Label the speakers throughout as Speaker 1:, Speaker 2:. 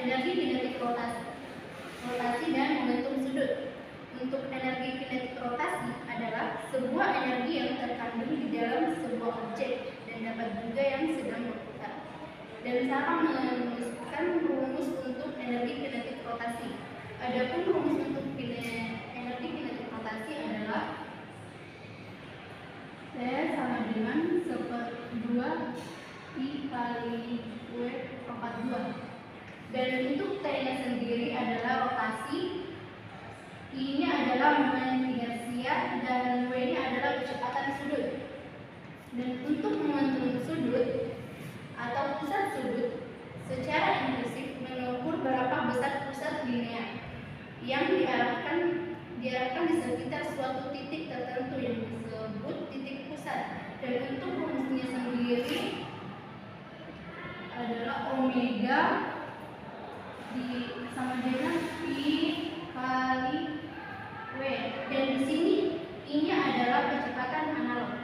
Speaker 1: Energi kinetik rotasi dan momentum sudut. Untuk energi kinetik rotasi adalah sebuah energi yang terkandung di dalam sebuah objek dan dapat juga yang sedang berputar. Dan Sarah menuliskan rumus untuk energi kinetik rotasi. Adapun rumus untuk energi kinetik rotasi adalah T sama dengan 2 I kali W pangkat 2. Dan untuk T-nya sendiri adalah rotasi, I-nya adalah momen inersia, dan W-nya adalah kecepatan sudut. Dan untuk momentum sudut atau pusat sudut secara implisif mengukur berapa besar pusat linear yang diarahkan di sekitar suatu titik tertentu yang disebut titik pusat. Dan untuk rumusnya sendiri adalah omega sama dengan I kali W, dan di sini I-nya adalah kecepatan analog.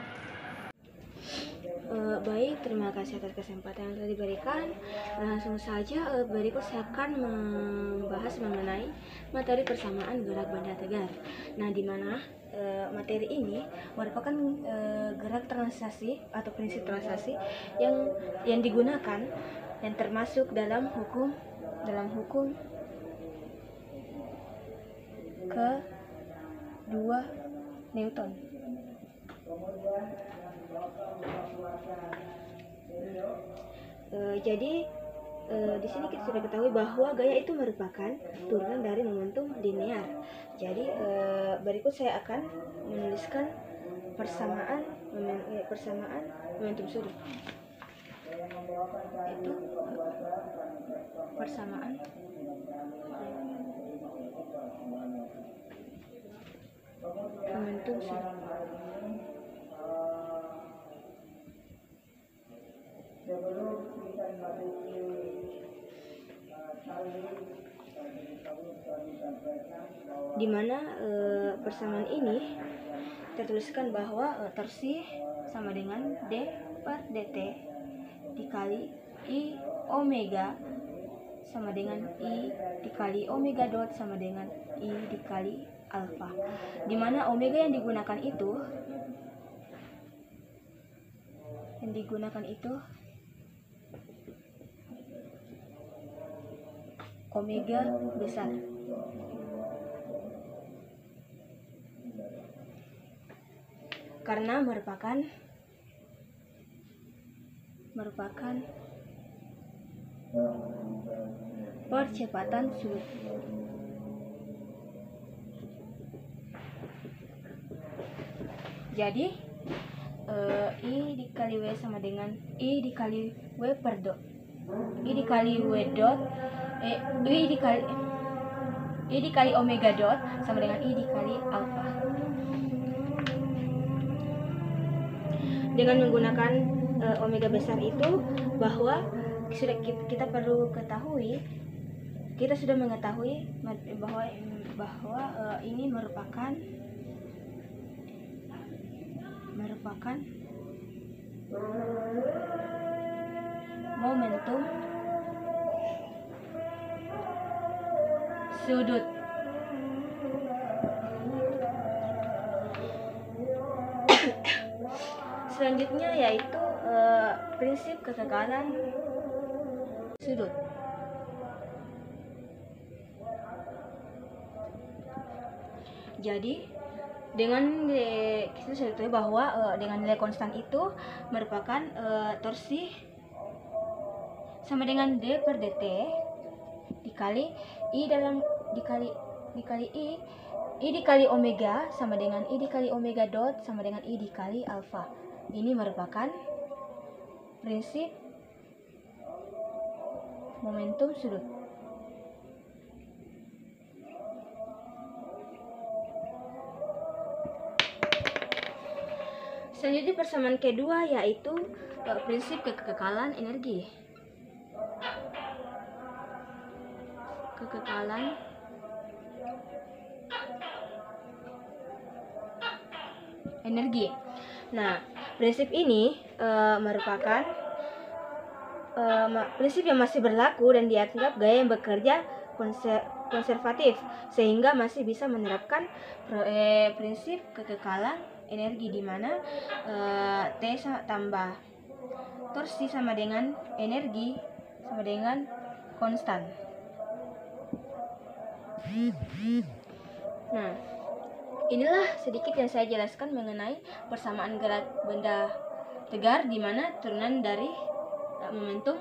Speaker 2: Baik, terima kasih atas kesempatan yang telah diberikan. Langsung saja berikut saya akan membahas mengenai materi persamaan gerak benda tegar. Nah, di mana materi ini merupakan gerak translasi atau prinsip translasi yang digunakan yang termasuk dalam hukum kedua Newton. Jadi di sini kita sudah ketahui bahwa gaya itu merupakan turunan dari momentum linear. Jadi berikut saya akan menuliskan persamaan momentum sudut. Itu persamaan momentum sudut. Di mana persamaan ini tertuliskan bahwa torsi sama dengan D per dt dikali I omega sama dengan I dikali omega dot sama dengan I dikali alfa. Di mana omega yang digunakan itu omega besar. Karena merupakan percepatan sudut. Jadi I dikali W sama dengan I dikali W per dot. I dikali W dot I dikali omega dot sama dengan I dikali alfa. Dengan menggunakan omega besar itu, bahwa kita perlu ketahui, kita sudah mengetahui bahwa ini merupakan momentum sudut. Selanjutnya yaitu prinsip kekekalan sudut. Jadi kita sudah tahu bahwa dengan nilai konstan itu merupakan torsi sama dengan D per dt dikali I dikali omega sama dengan I dikali omega dot sama dengan I dikali alfa. Ini merupakan prinsip momentum sudut. Selanjutnya persamaan kedua yaitu prinsip kekekalan energi. Nah, prinsip ini merupakan prinsip yang masih berlaku dan dianggap gaya yang bekerja konservatif, sehingga masih bisa menerapkan prinsip kekekalan energi di mana T tambah torsi sama dengan energi sama dengan konstan. Nah, inilah sedikit yang saya jelaskan mengenai persamaan gerak benda tegar di mana turunan dari momentum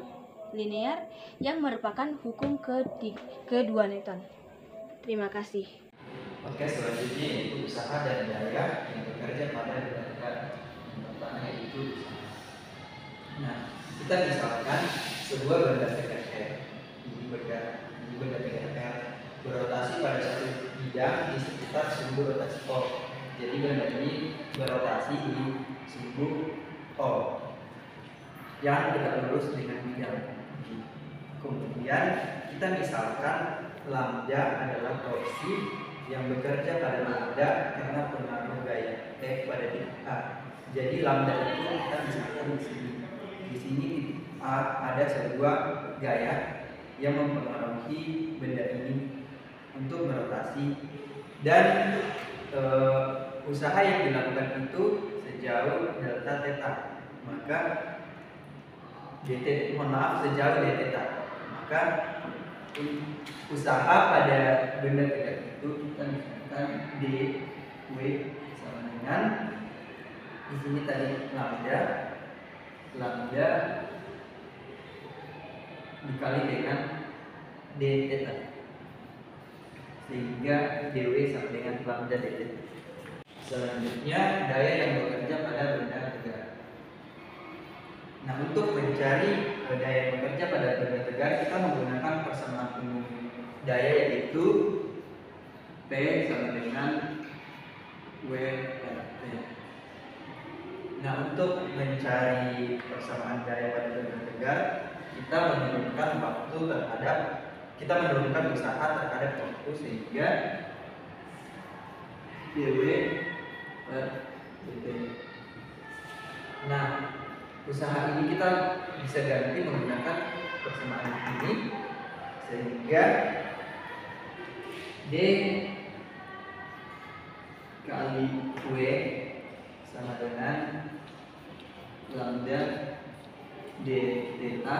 Speaker 2: linear yang merupakan hukum kedua Newton. Terima kasih.
Speaker 3: Oke, selanjutnya yaitu usaha dan daya yang bekerja pada benda tegar. Yang pertama yaitu usaha. Nah, kita misalkan sebuah benda tegar benda tegar berrotasi pada satu bidang di sekitar sumbu rotasi O. Jadi benda ini berrotasi di sumbu O yang dekat lurus dengan bidang. Kemudian kita misalkan lambda adalah torsi yang bekerja pada lambda karena pengaruh gaya F pada titik A. Jadi lambda itu kita misalkan di sini. Di sini titik A ada sebuah gaya yang mempengaruhi benda ini untuk berotasi, dan usaha yang dilakukan itu sejauh delta theta. Maka sejauh d theta. Maka usaha pada benda tegar itu kita misalkan dw sama dengan di sini tadi lambda dikali dengan d theta, sehingga dw sama dengan lambda d theta. Selanjutnya daya yang bekerja pada benda tegar. Nah, untuk mencari daya yang bekerja pada benda tegar, kita menggunakan persamaan umum daya, yaitu P sama dengan W RT. Nah, untuk mencari persamaan daya pada benda tegar, kita menurunkan usaha terhadap waktu, sehingga dW per dt. Nah, usaha ini kita bisa ganti menggunakan persamaan ini, sehingga D kali W sama dengan lambda d theta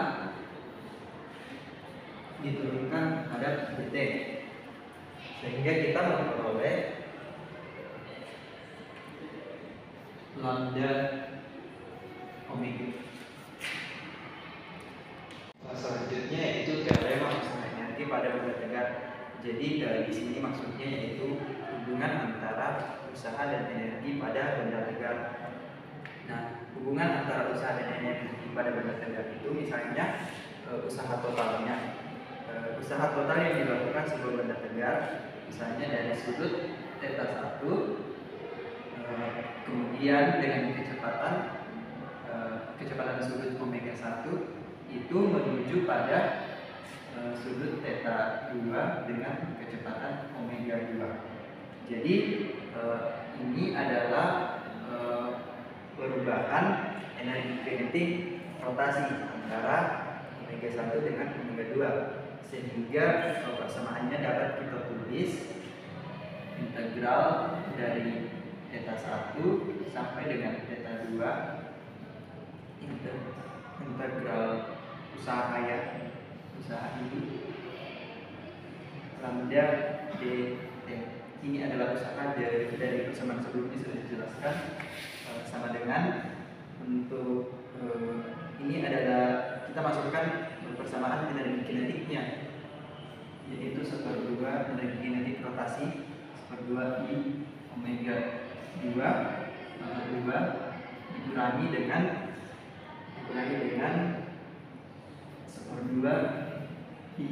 Speaker 3: diturunkan terhadap dt, sehingga kita memperoleh lambda omega. Selanjutnya yaitu teorema usaha energi pada benda tegar. Jadi di sini maksudnya yaitu hubungan antara usaha dan energi pada benda tegar. Nah, hubungan antara usaha dan energi pada benda tegar itu misalnya usaha totalnya. Usaha total yang dilakukan sebuah benda tegar misalnya dari sudut theta 1, kemudian dengan kecepatan sudut omega 1 itu menuju pada sudut theta 2 dengan kecepatan omega 2. Jadi ini adalah perubahan energi kinetik rotasi antara omega 1 dengan omega 2, sehingga persamaannya dapat kita tulis integral dari theta 1 sampai dengan theta 2 integral usaha ini lambda d t. Ini adalah usaha dari persamaan sebelumnya sudah dijelaskan, sama dengan untuk ini adalah kita masukkan persamaan energi kinetiknya, yaitu 1/2 energi kinetik rotasi 1/2 I omega 2 dikurangi dengan 1/2 I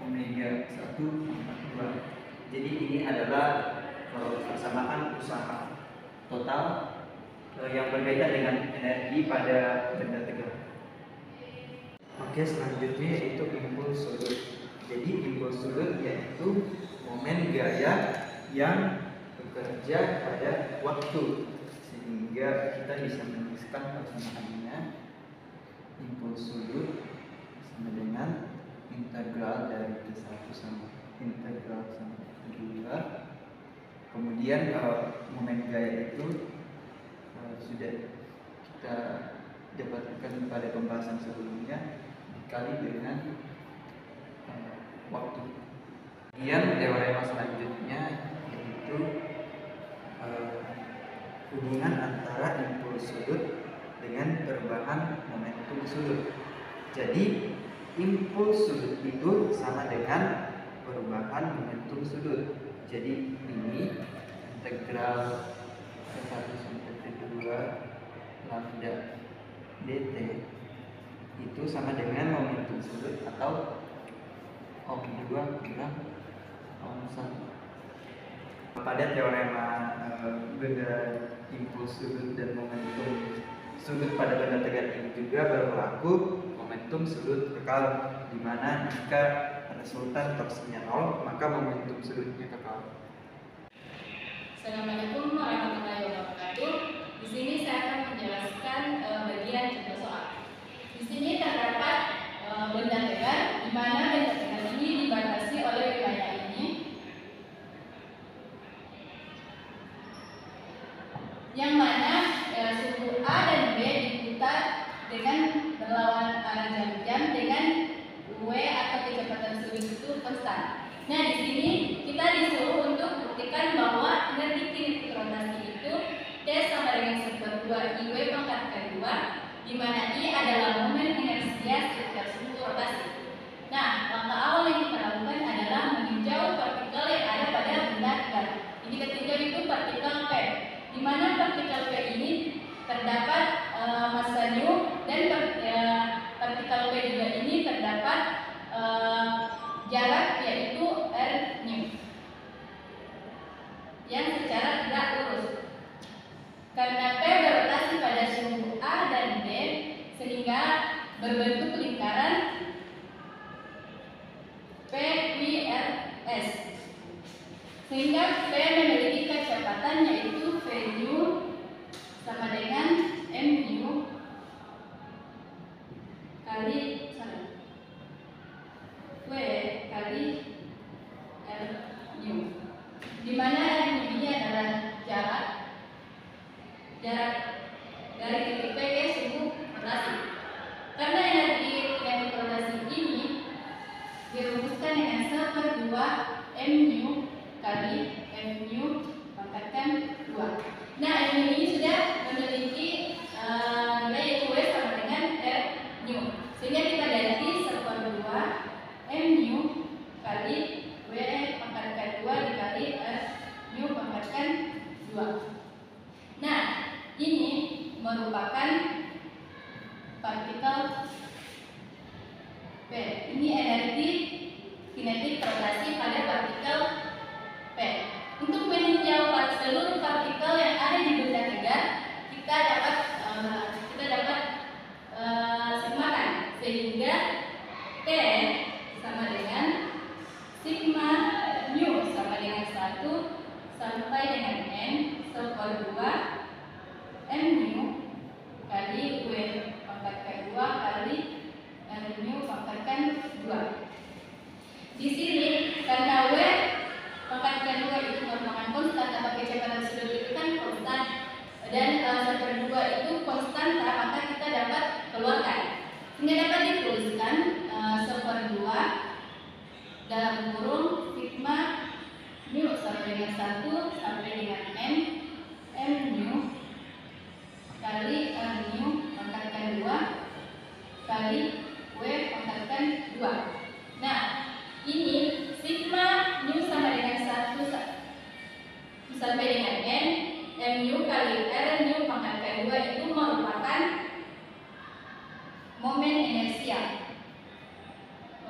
Speaker 3: omega 1/2. Jadi ini adalah persamaan usaha total yang berbeda dengan energi pada benda tegar. Oke, selanjutnya yaitu impuls sudut. Jadi impuls sudut yaitu momen gaya yang bekerja pada waktu, sehingga kita bisa menuliskan persamaannya impuls sudut sama dengan integral dari T1 sama integral sama T2. Kemudian momen gaya itu sudah kita dapatkan pada pembahasan sebelumnya dikali dengan waktu. Kemudian teorema selanjutnya yaitu hubungan antara impuls sudut dengan perubahan momentum sudut. Jadi impuls sudut itu sama dengan perubahan momentum sudut. Jadi ini integral T1 sampai T2 lambda dt itu sama dengan momentum sudut atau Om2 kurang Om1. Pada teorema benda impuls sudut dan momentum sudut pada benda tegak ini juga berlaku momentum sudut kekal, di mana jika resultan torsinya 0 maka momentum sudutnya kekal.
Speaker 1: Assalamualaikum warahmatullahi wabarakatuh. Di sini saya akan menjelaskan bagian contoh soal. Di sini terdapat benda tegak, di mana benda tegak ini dibatasi oleh wilayah ini, yang mana suku A dan B diputar dengan berlawan arah jam dengan W atau kecepatan sudut itu konstan. Nah, di sini kita disuruh untuk buktikan bahwa energi kinetik rotasi itu T sama dengan 1/2 IW pangkat ke 2, di mana I adalah momen inersia sekitar suku rotasi. Nah, langkah awal yang kita lakukan adalah meninjau partikel yang ada pada benda tegak. Ini ketinjau itu partikel P, di mana partikel P ini terdapat massa nu, dan partikel P juga ini terdapat jarak yaitu r nu yang secara tidak lurus. Karena P berotasi pada suhu A dan D sehingga berbentuk lingkaran PQRS, sehingga P memiliki kecepatan yaitu V nu sama dengan M nu kali W kali R nu, di mana R nu ini adalah jarak dari titik P ke suhu rotasi. Karena energi kinetik rotasi ini dirumuskan dengan 1/2 M nu kali M nu pangkatkan 2. Nah, M nu ini sudah memiliki nilai yaitu W sama dengan R nu, sehingga kita ganti 1/2 M nu kali W pangkatkan 2 dikali R nu pangkatkan 2. Nah, ini merupakan partikel P. Ini energi kinetik rotasi pada partikel P. Untuk meninjau seluruh partikel yang ada di benda tegak, kita dapat sigmakan, sehingga T sama dengan sigma nu sama dengan 1 sampai dengan N 1/2 M nu kali W pangkatkan 2 kali R nu pangkatkan 2. Di sini karena W pangkatkan 2 itu merupakan konstan atau kecepatan sudut itu kan konstan, dan 1/2 itu konstan, maka kita dapat keluarkan. Sehingga dapat dituliskan 1/2 dalam kurung sigma nu sama dengan 1 sampai dengan N M nu kali R nu pangkatkan 2 kali W pangkatkan 2. Nah, ini sigma nu sama dengan 1 sampai dengan N M nu kali R nu pangkatkan 2 itu merupakan momen inersia,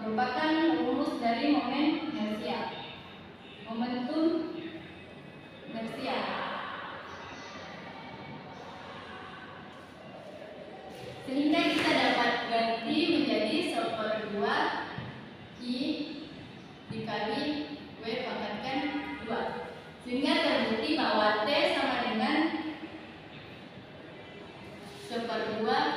Speaker 1: merupakan rumus dari momen inersia, momentum inersia. Sehingga kita dapat ganti menjadi 1/2 I dikali W pangkatkan 2, sehingga terbukti bahwa T sama dengan 1/2